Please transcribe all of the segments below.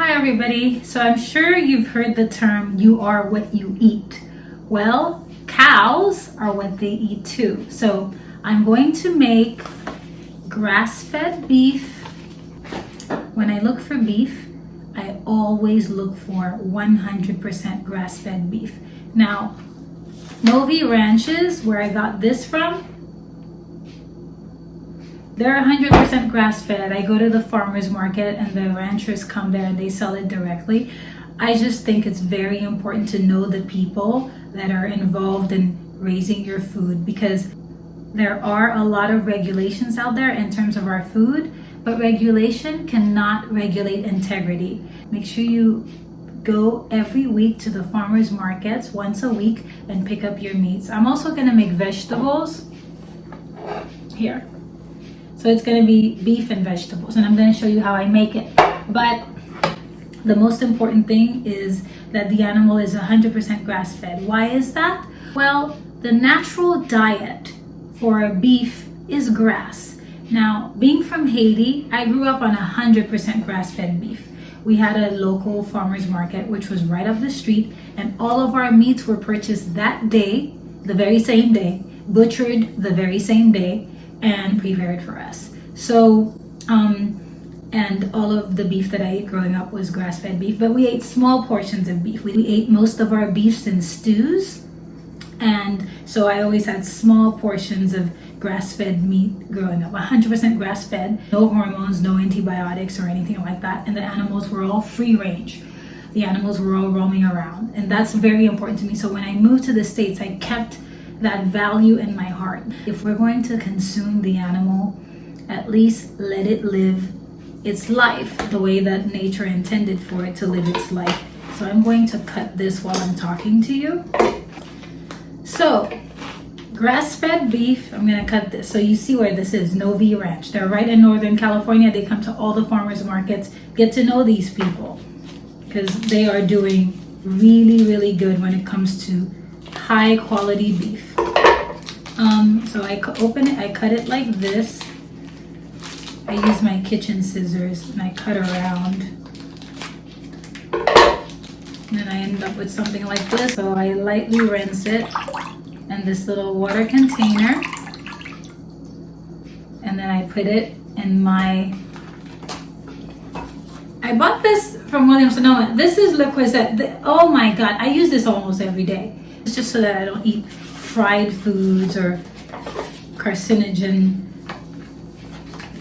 Hi everybody. So I'm sure you've heard the term, you are what you eat. Well, cows are what they eat too. So I'm going to make grass-fed beef. When I look for beef, I always look for 100% grass-fed beef. Now, Novi Ranches, where I got this from, they're 100% grass-fed. I go to the farmer's market and the ranchers come there and they sell it directly. I just think it's very important to know the people that are involved in raising your food, because there are a lot of regulations out there in terms of our food, but regulation cannot regulate integrity. Make sure you go every week to the farmer's markets once a week and pick up your meats. I'm also gonna make vegetables here. So it's going to be beef and vegetables, and I'm going to show you how I make it. But the most important thing is that the animal is 100% grass-fed. Why is that? Well, the natural diet for a beef is grass. Now, being from Haiti, I grew up on 100% grass-fed beef. We had a local farmer's market, which was right up the street, and all of our meats were purchased that day, the very same day, butchered the very same day, and prepared for us. So and all of the beef that I ate growing up was grass-fed beef, but we ate small portions of beef. We ate most of our beefs in stews, and so I always had small portions of grass-fed meat growing up. 100% grass-fed, no hormones, no antibiotics or anything like that, and the animals were all free range. The animals were all roaming around, and that's very important to me. So when I moved to the States, I kept that value in my heart. If we're going to consume the animal, at least let it live its life the way that nature intended for it to live its life. So I'm going to cut this while I'm talking to you. So grass-fed beef, I'm going to cut this. So you see where this is, Novi Ranch. They're right in Northern California. They come to all the farmers markets. Get to know these people, because they are doing really, really good when it comes to high quality beef. So I open it, I cut it like this. I use my kitchen scissors and I cut around. And then I end up with something like this. So I lightly rinse it in this little water container. And then I put it in my... I bought this from Williams-Sonoma. This is Le Creuset. Oh my God, I use this almost every day. It's just so that I don't eat fried foods or carcinogen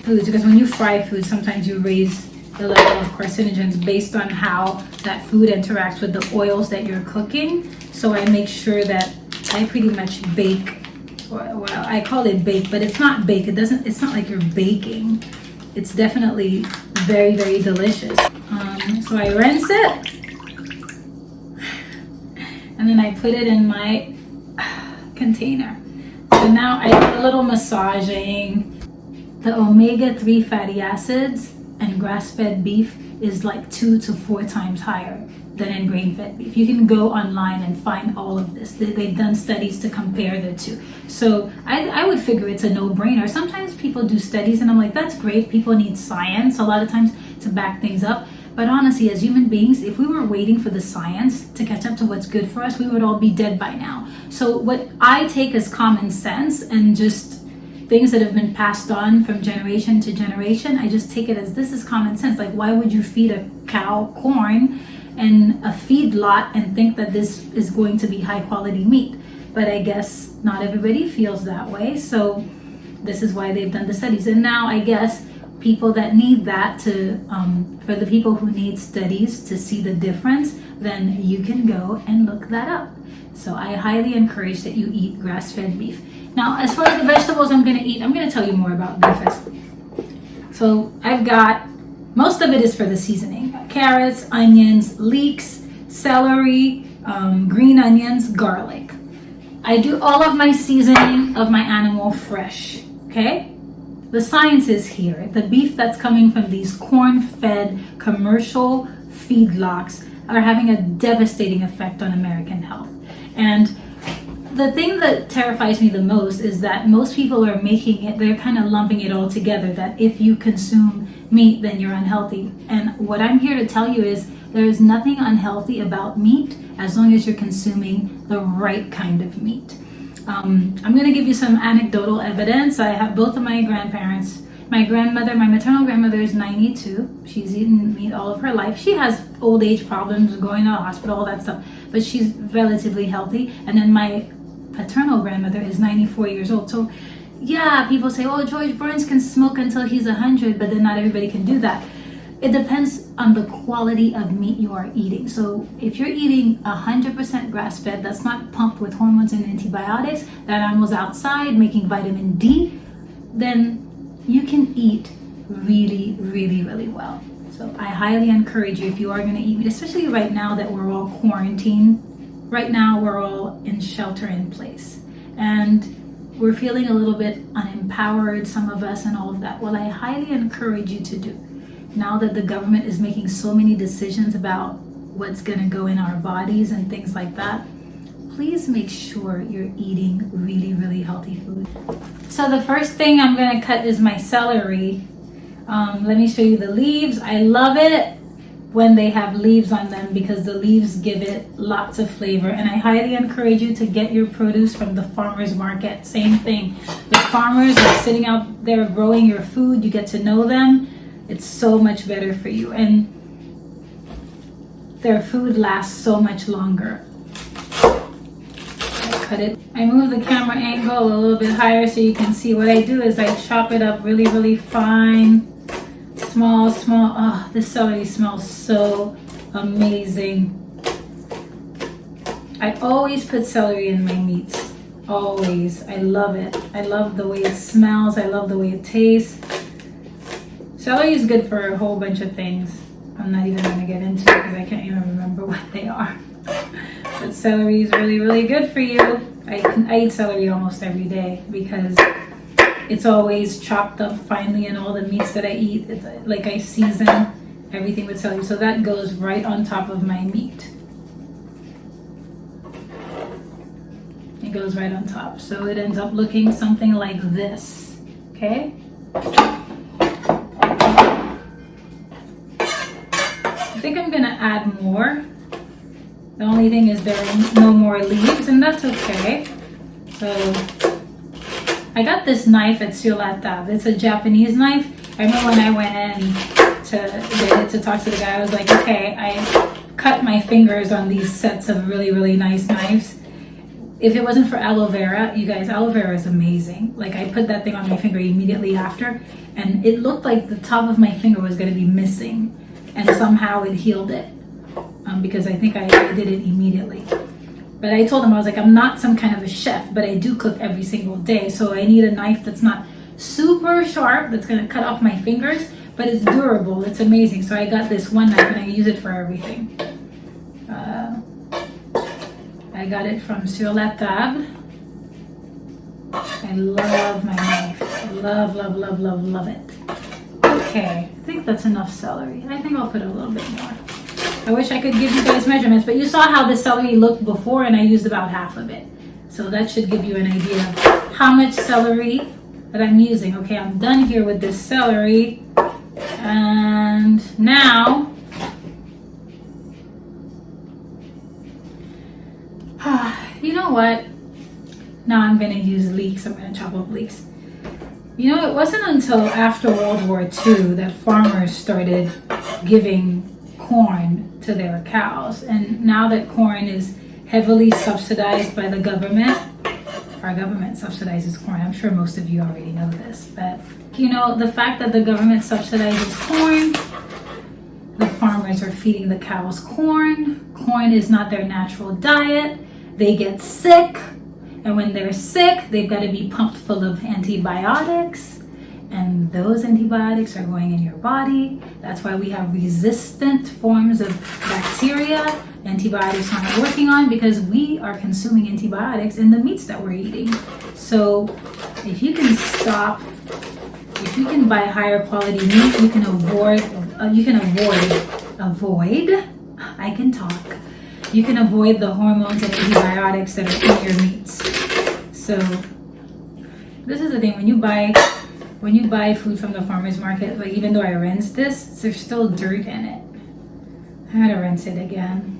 foods, because when you fry food, sometimes you raise the level of carcinogens based on how that food interacts with the oils that you're cooking. So I make sure that I pretty much bake. Well, I call it bake, but it's not bake. It's not like you're baking. It's definitely very, very delicious. So I rinse it, and then I put it in my container. So now I do a little massaging. The omega-3 fatty acids in grass-fed beef is like 2 to 4 times higher than in grain-fed beef. You can go online and find all of this. They've done studies to compare the two. So I would figure it's a no-brainer. Sometimes people do studies and I'm like, that's great. People need science a lot of times to back things up. But honestly, as human beings, if we were waiting for the science to catch up to what's good for us, we would all be dead by now. So what I take as common sense and just things that have been passed on from generation to generation, I just take it as this is common sense. Like, why would you feed a cow corn in a feed lot and think that this is going to be high quality meat? But I guess not everybody feels that way. So this is why they've done the studies. And now I guess people that need that to, for the people who need studies to see the difference, then you can go and look that up. So I highly encourage that you eat grass-fed beef. Now, as far as the vegetables I'm going to eat, I'm going to tell you more about beef. So I've got, most of it is for the seasoning. Carrots, onions, leeks, celery, green onions, garlic. I do all of my seasoning of my animal fresh, okay? The science is here. The beef that's coming from these corn-fed commercial feedlots are having a devastating effect on American health. And the thing that terrifies me the most is that most people are making it, they're kind of lumping it all together, that if you consume meat, then you're unhealthy. And what I'm here to tell you is there is nothing unhealthy about meat as long as you're consuming the right kind of meat. I'm going to give you some anecdotal evidence. I have both of my grandparents. My grandmother, my maternal grandmother is 92. She's eaten meat all of her life. She has old age problems, going to the hospital, all that stuff, but she's relatively healthy. And then my paternal grandmother is 94 years old. So yeah, people say, oh, George Burns can smoke until he's 100, but then not everybody can do that. It depends on the quality of meat you are eating. So if you're eating 100% grass-fed, that's not pumped with hormones and antibiotics, that animal's outside making vitamin D, then you can eat really, really, really well. So I highly encourage you, if you are going to eat meat, especially right now that we're all quarantined, right now we're all in shelter in place. And we're feeling a little bit unempowered, some of us, and all of that. Well, I highly encourage you to do. Now that the government is making so many decisions about what's going to go in our bodies and things like that, please make sure you're eating really, really healthy food. So the first thing I'm going to cut is my celery. Let me show you the leaves. I love it when they have leaves on them because the leaves give it lots of flavor. And I highly encourage you to get your produce from the farmer's market. Same thing. The farmers are sitting out there growing your food. You get to know them. It's so much better for you. And their food lasts so much longer. Cut it. I move the camera angle a little bit higher so you can see. What I do is I chop it up really, really fine. Small. Oh, this celery smells so amazing. I always put celery in my meats. Always. I love it. I love the way it smells. I love the way it tastes. Celery is good for a whole bunch of things. I'm not even going to get into it because I can't even remember what they are. But celery is really, really good for you. I eat celery almost every day because it's always chopped up finely in all the meats that I eat. It's like I season everything with celery. So that goes right on top of my meat. It goes right on top. So it ends up looking something like this. Okay? I think I'm gonna add more. The only thing is there are no more leaves, and that's okay. So I got this knife at Sauerkraut. It's a Japanese knife. I remember when I went in to talk to the guy, I was like, okay, I cut my fingers on these sets of really, really nice knives. If it wasn't for aloe vera, you guys, aloe vera is amazing. Like I put that thing on my finger immediately after, and it looked like the top of my finger was gonna be missing. And somehow it healed it because I think I did it immediately. But I told him, I was like, I'm not some kind of a chef, but I do cook every single day. So I need a knife that's not super sharp, that's going to cut off my fingers, but it's durable. It's amazing. So I got this one knife and I use it for everything. I got it from Sauerkraut. I love my knife. Love it. Okay, I think that's enough celery. I think I'll put a little bit more. I wish I could give you guys measurements, but you saw how the celery looked before and I used about half of it. So that should give you an idea of how much celery that I'm using. Okay, I'm done here with this celery. And now, you know what? Now I'm gonna use leeks. I'm gonna chop up leeks. You know, it wasn't until after World War II that farmers started giving corn to their cows. And now that corn is heavily subsidized by the government, our government subsidizes corn. I'm sure most of you already know this. But, you know, the fact that the government subsidizes corn, the farmers are feeding the cows corn. Corn is not their natural diet. They get sick. And when they're sick, they've got to be pumped full of antibiotics. And those antibiotics are going in your body. That's why we have resistant forms of bacteria. Antibiotics aren't working on because we are consuming antibiotics in the meats that we're eating. So if you can stop, if you can buy higher quality meat, you can avoid, I can talk. you can avoid the hormones and antibiotics that are in your meats. So this is the thing, when you buy food from the farmer's market, like even though I rinsed this, there's still dirt in it. I had to rinse it again.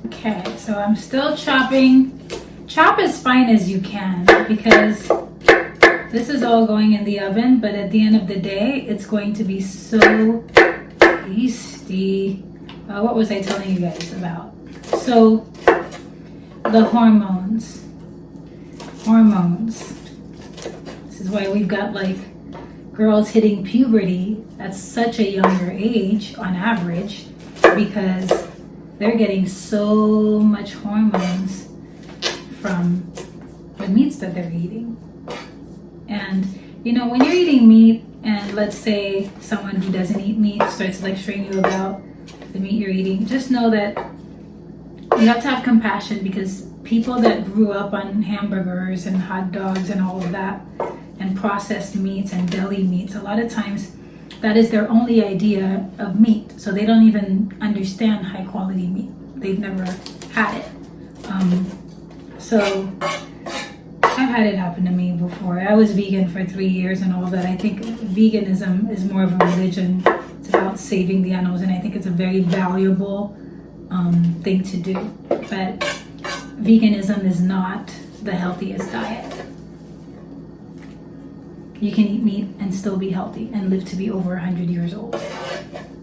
Okay, so I'm still chopping. Chop as fine as you can because this is all going in the oven, but at the end of the day, it's going to be so tasty. What was I telling you guys about? So, the hormones. This is why we've got like girls hitting puberty at such a younger age on average, because they're getting so much hormones from the meats that they're eating. And you know, when you're eating meat, and let's say someone who doesn't eat meat starts lecturing you about the meat you're eating, just know that you have to have compassion, because people that grew up on hamburgers and hot dogs and all of that, and processed meats and deli meats, a lot of times that is their only idea of meat. So they don't even understand high quality meat. They've never had it. So I've had it happen to me before. I was vegan for 3 years and all that. I think veganism is more of a religion. It's about saving the animals, and I think it's a very valuable thing to do. But veganism is not the healthiest diet. You can eat meat and still be healthy and live to be over 100 years old.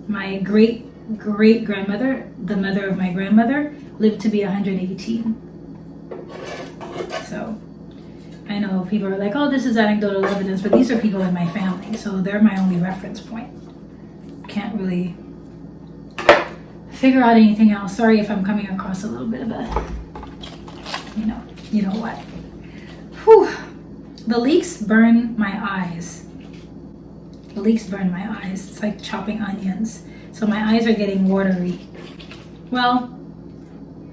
My great-great-grandmother, the mother of my grandmother, lived to be 118. So I know people are like, oh, this is anecdotal evidence, but these are people in my family, so they're my only reference point. Can't really figure out anything else. Sorry if I'm coming across a little bit of a, you know what. Whew. The leeks burn my eyes. The leeks burn my eyes. It's like chopping onions. So my eyes are getting watery. Well,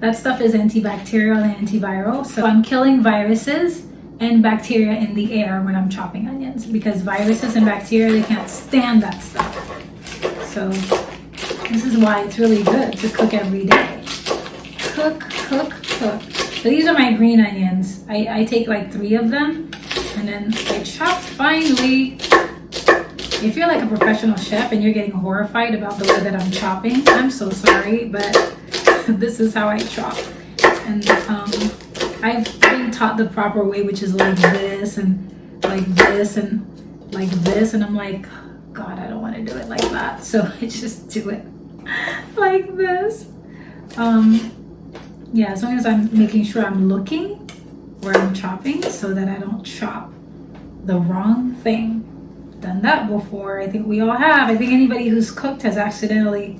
that stuff is antibacterial and antiviral. So I'm killing viruses and bacteria in the air when I'm chopping onions, because viruses and bacteria, they can't stand that stuff. So this is why it's really good to cook every day. Cook. So these are my green onions. I take like 3 of them, and then I chop finely. If you're like a professional chef and you're getting horrified about the way that I'm chopping, I'm so sorry, but this is how I chop. And I've been taught the proper way, which is like this and like this and like this, and I'm like, God, I don't want to do it like that. So I just do it like this. Yeah, as long as I'm making sure I'm looking where I'm chopping so that I don't chop the wrong thing. Done that before. I think we all have. I think anybody who's cooked has accidentally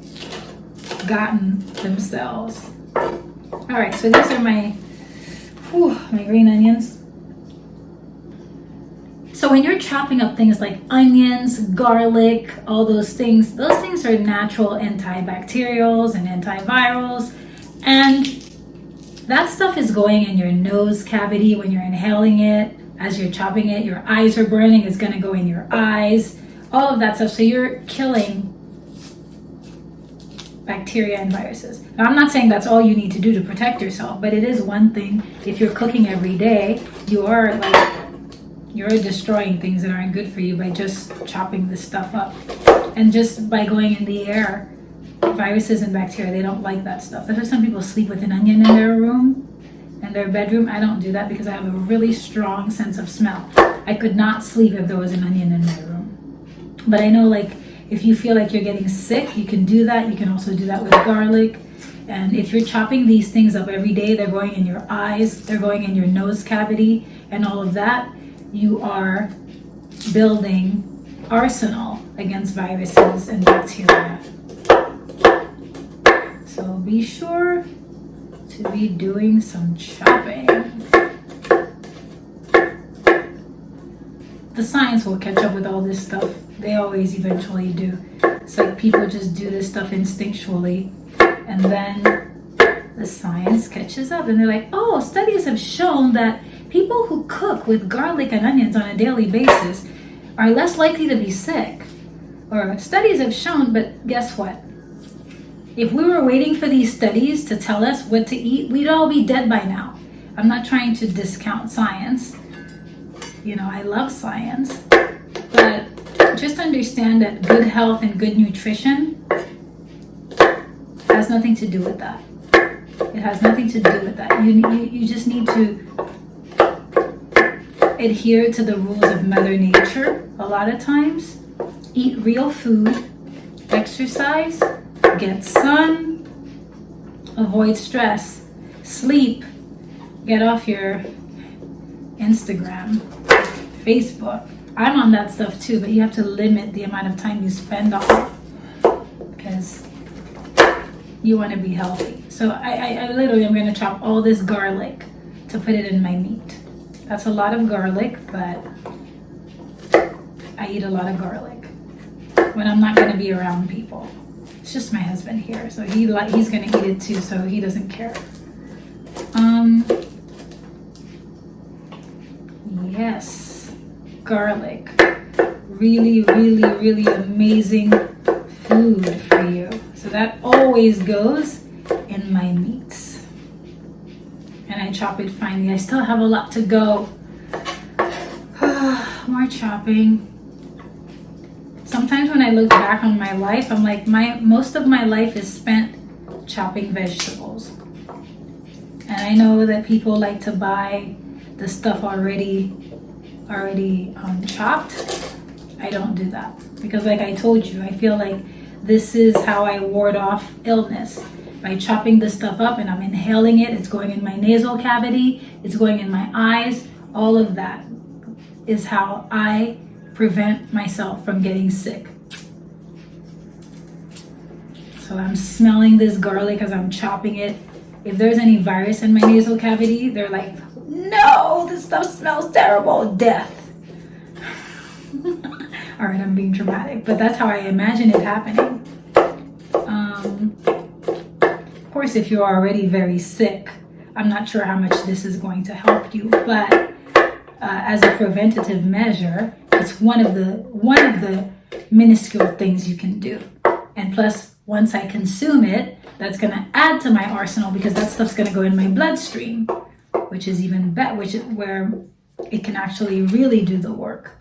gotten themselves. All right, so these are my green onions. So when you're chopping up things like onions, garlic, all those things are natural antibacterials and antivirals, and that stuff is going in your nose cavity when you're inhaling it. As you're chopping it, your eyes are burning, it's going to go in your eyes, all of that stuff. So you're killing bacteria and viruses. Now, I'm not saying that's all you need to do to protect yourself, but it is one thing. If you're cooking every day, you're destroying things that aren't good for you by just chopping this stuff up. And just by going in the air, viruses and bacteria, they don't like that stuff. That's why some people sleep with an onion in their room, in their bedroom. I don't do that because I have a really strong sense of smell. I could not sleep if there was an onion in my room. But I know, like, if you feel like you're getting sick, you can do that. You can also do that with garlic. And if you're chopping these things up every day, they're going in your eyes, they're going in your nose cavity, and all of that. You are building arsenal against viruses and bacteria. So be sure to be doing some chopping. The science will catch up with all this stuff. They always eventually do. It's like people just do this stuff instinctually, and then the science catches up and they're like, oh, studies have shown that people who cook with garlic and onions on a daily basis are less likely to be sick. Or studies have shown, but guess what? If we were waiting for these studies to tell us what to eat, we'd all be dead by now. I'm not trying to discount science. You know, I love science. But just understand that good health and good nutrition has nothing to do with that. It has nothing to do with that. You just need to adhere to the rules of Mother Nature a lot of times. Eat real food, exercise, get sun, avoid stress, sleep, get off your Instagram, Facebook. I'm on that stuff too, but you have to limit the amount of time you spend on it because you want to be healthy. So I literally am going to chop all this garlic to put it in my meat. That's a lot of garlic, but I eat a lot of garlic when I'm not going to be around people. It's just my husband here, so he's going to eat it too, so he doesn't care. Yes, garlic. Really, really, really amazing food for you. So that always goes in my meats. And I chop it finely. I still have a lot to go. More chopping. Sometimes when I look back on my life, I'm like, most of my life is spent chopping vegetables. And I know that people like to buy the stuff already chopped. I don't do that because, like I told you, I feel like this is how I ward off illness by chopping the stuff up, and I'm inhaling it. It's going in my nasal cavity, it's going in my eyes. All of that is how I prevent myself from getting sick. So I'm smelling this garlic as I'm chopping it. If there's any virus in my nasal cavity, they're like, no, this stuff smells terrible, death. All right, I'm being dramatic, but that's how I imagine it happening. Of course, if you're already very sick, I'm not sure how much this is going to help you, but as a preventative measure, it's one of the minuscule things you can do. And plus, once I consume it, that's going to add to my arsenal because that stuff's going to go in my bloodstream, which is even better, which is where it can actually really do the work.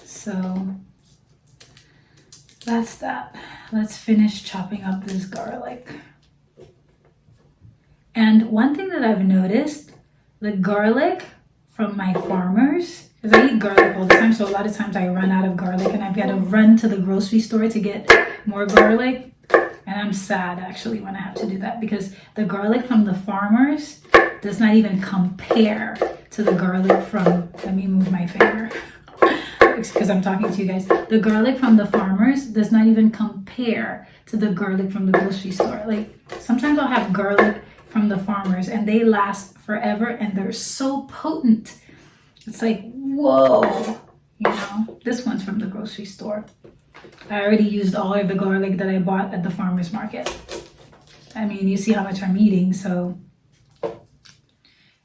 So that's that. Let's finish chopping up this garlic. And one thing that I've noticed, the garlic from my farmers, because I eat garlic all the time, so a lot of times I run out of garlic and I've got to run to the grocery store to get more garlic. And I'm sad actually when I have to do that because the garlic from the farmers does not even compare to the garlic from, let me move my finger because I'm talking to you guys. The garlic from the farmers does not even compare to the garlic from the grocery store. Like sometimes I'll have garlic from the farmers and they last forever and they're so potent. It's like, whoa, you know, this one's from the grocery store. I already used all of the garlic that I bought at the farmer's market. I mean, you see how much I'm eating, so.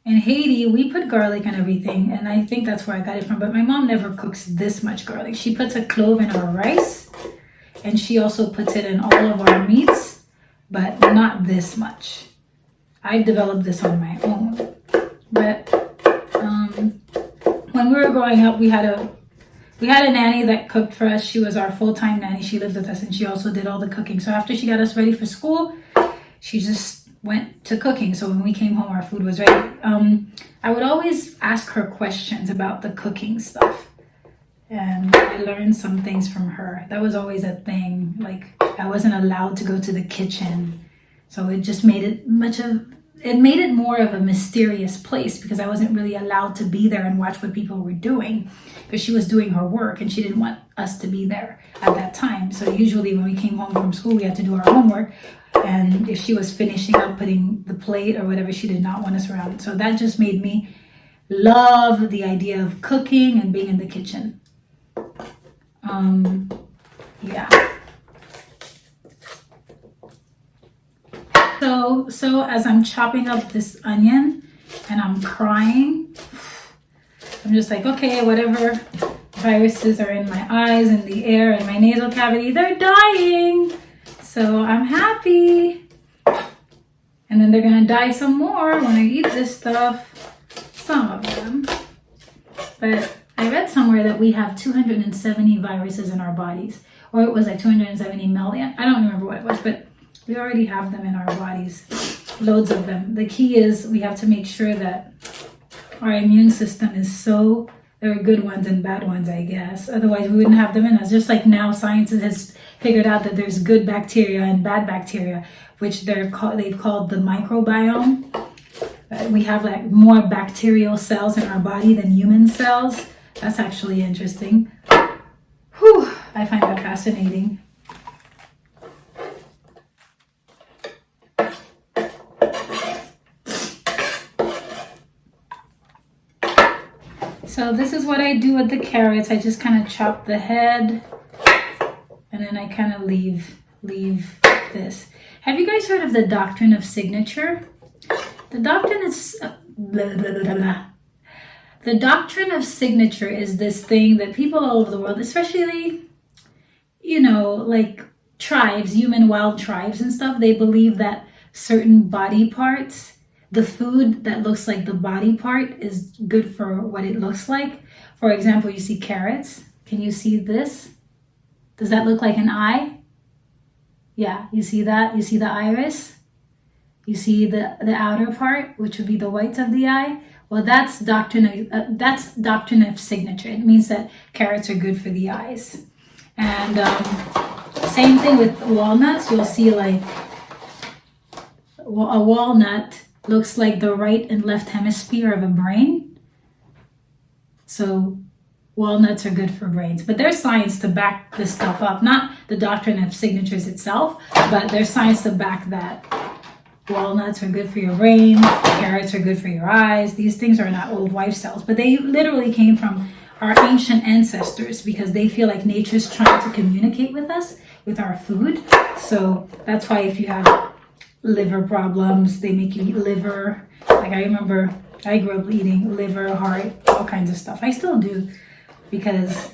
In Haiti, we put garlic on everything, and I think that's where I got it from, but my mom never cooks this much garlic. She puts a clove in our rice, and she also puts it in all of our meats, but not this much. I've developed this on my own. But when we were growing up, we had a nanny that cooked for us. She was our full-time nanny. She lived with us and she also did all the cooking. So after she got us ready for school, she just went to cooking. So when we came home, our food was ready. I would always ask her questions about the cooking stuff. And I learned some things from her. That was always a thing. Like I wasn't allowed to go to the kitchen. So it just made it made it more of a mysterious place because I wasn't really allowed to be there and watch what people were doing because she was doing her work and she didn't want us to be there at that time. So usually when we came home from school, we had to do our homework. And if she was finishing up putting the plate or whatever, she did not want us around. So that just made me love the idea of cooking and being in the kitchen. Yeah. So as I'm chopping up this onion and I'm crying, I'm just like, okay, whatever, viruses are in my eyes and the air and my nasal cavity. They're dying. So I'm happy. And then they're gonna die some more when I eat this stuff. Some of them. But I read somewhere that we have 270 viruses in our bodies. Or it was like 270 million. I don't remember what it was, but we already have them in our bodies. Loads of them. The key is we have to make sure that our immune system is so, there are good ones and bad ones, I guess. Otherwise, we wouldn't have them in us. Just like now, science has figured out that there's good bacteria and bad bacteria, which they've called the microbiome. We have like more bacterial cells in our body than human cells. That's actually interesting. Whew, I find that fascinating. So this is what I do with the carrots. I just kind of chop the head and then I kind of leave this. Have you guys heard of the doctrine of signature? The doctrine is blah, blah, blah, blah. The doctrine of signature is this thing that people all over the world, especially, like tribes, human wild tribes and stuff, they believe that certain body parts, the food that looks like the body part is good for what it looks like. For example, you see carrots. Can you see this? Does that look like an eye? Yeah, you see that? You see the iris? You see the outer part, which would be the whites of the eye? Well, that's doctrine of signature. It means that carrots are good for the eyes. And same thing with walnuts. You'll see like a walnut looks like the right and left hemisphere of a brain. So walnuts are good for brains. But there's science to back this stuff up. Not the doctrine of signatures itself, but there's science to back that. Walnuts are good for your brain. Carrots are good for your eyes. These things are not old wives' tales, but they literally came from our ancient ancestors because they feel like nature's trying to communicate with us with our food. So that's why if you have liver problems, they make you eat liver. Like I remember I grew up eating liver, heart, all kinds of stuff. I still do because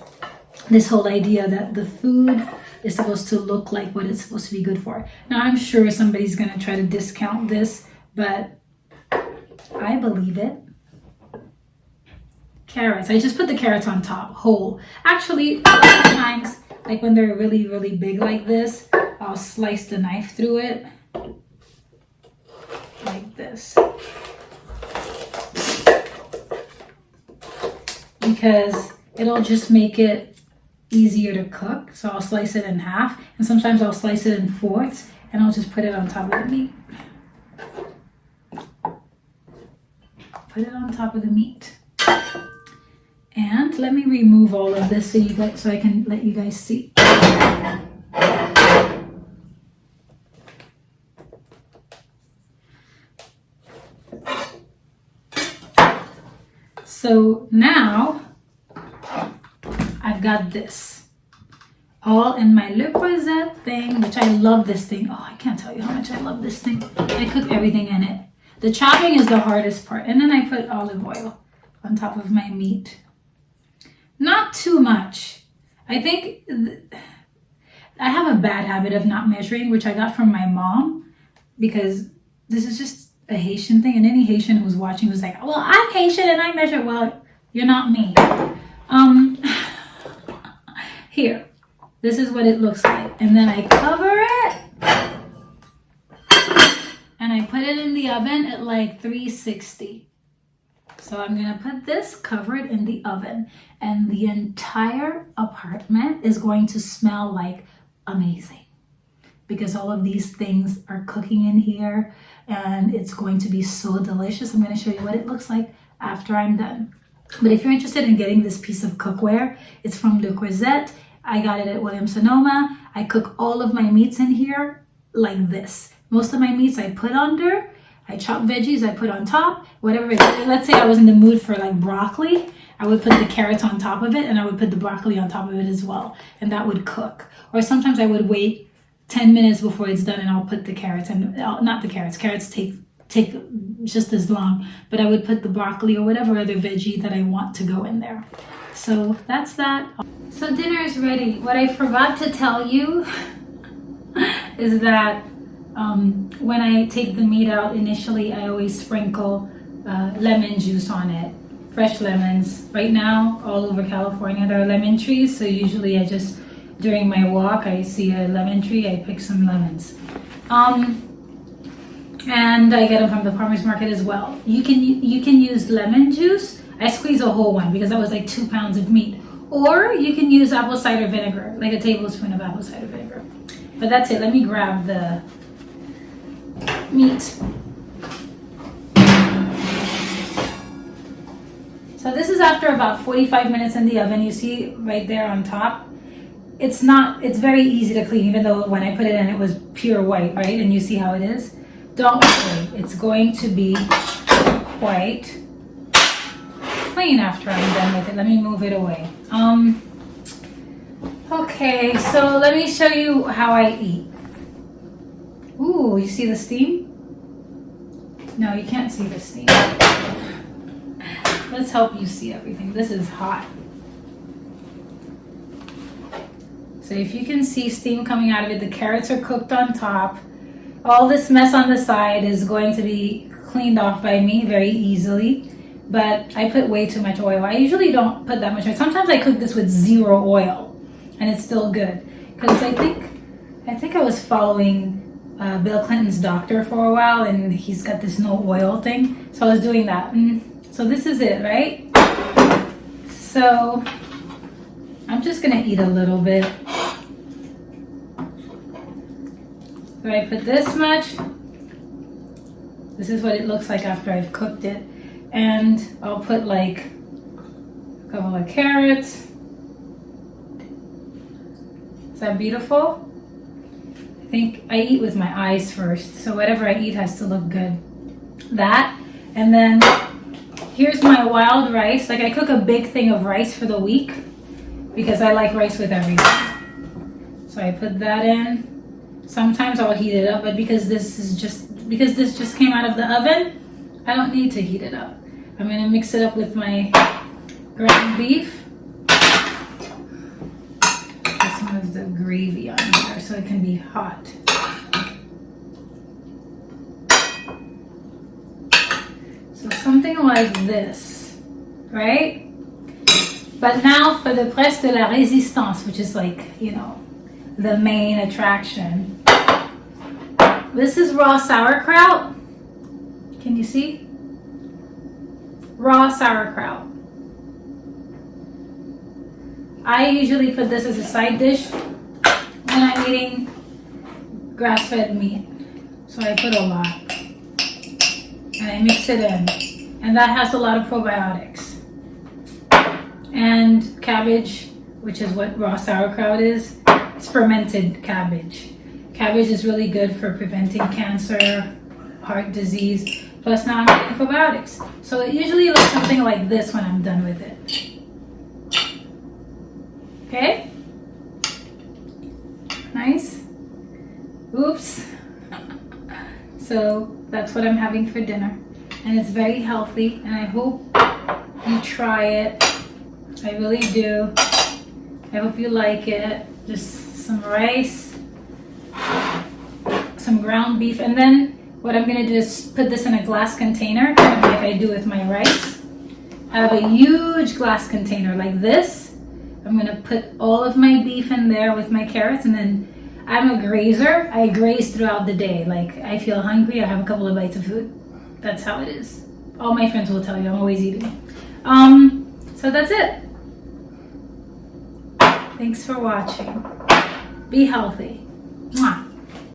this whole idea that the food is supposed to look like what it's supposed to be good for. Now, I'm sure somebody's going to try to discount this, but I believe it. Carrots. I just put the carrots on top, whole. Actually, sometimes, like when they're really, really big like this, I'll slice the knife through it. Like this. Because it'll just make it easier to cook. So I'll slice it in half, and sometimes I'll slice it in fourths, and I'll just put it on top of the meat. Put it on top of the meat. And let me remove all of this so I can let you guys see. So now I've got this all in my Le Creuset thing, which I love this thing. Oh, I can't tell you how much I love this thing. I cook everything in it. The chopping is the hardest part. And then I put olive oil on top of my meat. Not too much. I think I have a bad habit of not measuring, which I got from my mom, because this is just a Haitian thing. And any Haitian who's watching was like, well, I'm Haitian and I measure. Well, you're not me. Here, this is what it looks like. And then I cover it and I put it in the oven at like 360. So I'm gonna put this, cover it in the oven, and the entire apartment is going to smell like amazing because all of these things are cooking in here and it's going to be so delicious. I'm gonna show you what it looks like after I'm done. But if you're interested in getting this piece of cookware, it's from Le Creuset. I got it at Williams-Sonoma. I cook all of my meats in here like this. Most of my meats I put under. I chop veggies, I put on top. Whatever. Let's say I was in the mood for like broccoli. I would put the carrots on top of it and I would put the broccoli on top of it as well. And that would cook. Or sometimes I would wait 10 minutes before it's done and I'll put the carrots. And not the carrots. Carrots take just as long. But I would put the broccoli or whatever other veggie that I want to go in there. So that's that. So dinner is ready. What I forgot to tell you is that when I take the meat out initially, I always sprinkle lemon juice on it. Fresh lemons. Right now, all over California, there are lemon trees. So usually I just, during my walk, I see a lemon tree, I pick some lemons. And I get them from the farmer's market as well. You can use lemon juice. I squeeze a whole one because that was like 2 pounds of meat. Or you can use apple cider vinegar, like a tablespoon of apple cider vinegar. But that's it. Let me grab the meat. So this is after about 45 minutes in the oven. You see right there on top. It's very easy to clean, even though when I put it in, it was pure white, right? And you see how it is? Don't worry, it's going to be quite clean after I'm done with it. Let me move it away. Okay, so let me show you how I eat. Ooh, you see the steam? No, you can't see the steam. Let's help you see everything. This is hot. So if you can see steam coming out of it, the carrots are cooked on top. All this mess on the side is going to be cleaned off by me very easily, but I put way too much oil. I usually don't put that much oil. Sometimes I cook this with 0 oil, and it's still good. Because I think I was following Bill Clinton's doctor for a while, and he's got this no oil thing. So I was doing that. So this is it, right? So I'm just gonna eat a little bit. So I put this much. This is what it looks like after I've cooked it. And I'll put like a couple of carrots. Is that beautiful? I think I eat with my eyes first. So whatever I eat has to look good. That. And then here's my wild rice. Like I cook a big thing of rice for the week because I like rice with everything. So I put that in. Sometimes I'll heat it up, but because this just came out of the oven, I don't need to heat it up. I'm gonna mix it up with my ground beef. Put some of the gravy on here so it can be hot. So something like this, right? But now for the presse de la résistance, which is like, you know, the main attraction. This is raw sauerkraut. Can you see? Raw sauerkraut. I usually put this as a side dish when I'm eating grass-fed meat. So I put a lot. And I mix it in. And that has a lot of probiotics. And cabbage, which is what raw sauerkraut is. It's fermented cabbage. Cabbage is really good for preventing cancer, heart disease, plus now I'm getting probiotics. So it usually looks something like this when I'm done with it. Okay? Nice? Oops. So that's what I'm having for dinner. And it's very healthy, and I hope you try it. I really do. I hope you like it. Just some rice, some ground beef, and then what I'm gonna do is put this in a glass container, kind of like I do with my rice. I have a huge glass container like this. I'm gonna put all of my beef in there with my carrots, and then I'm a grazer. I graze throughout the day. Like I feel hungry, I have a couple of bites of food. That's how it is. All my friends will tell you I'm always eating. So that's it. Thanks for watching. Be healthy. Mwah.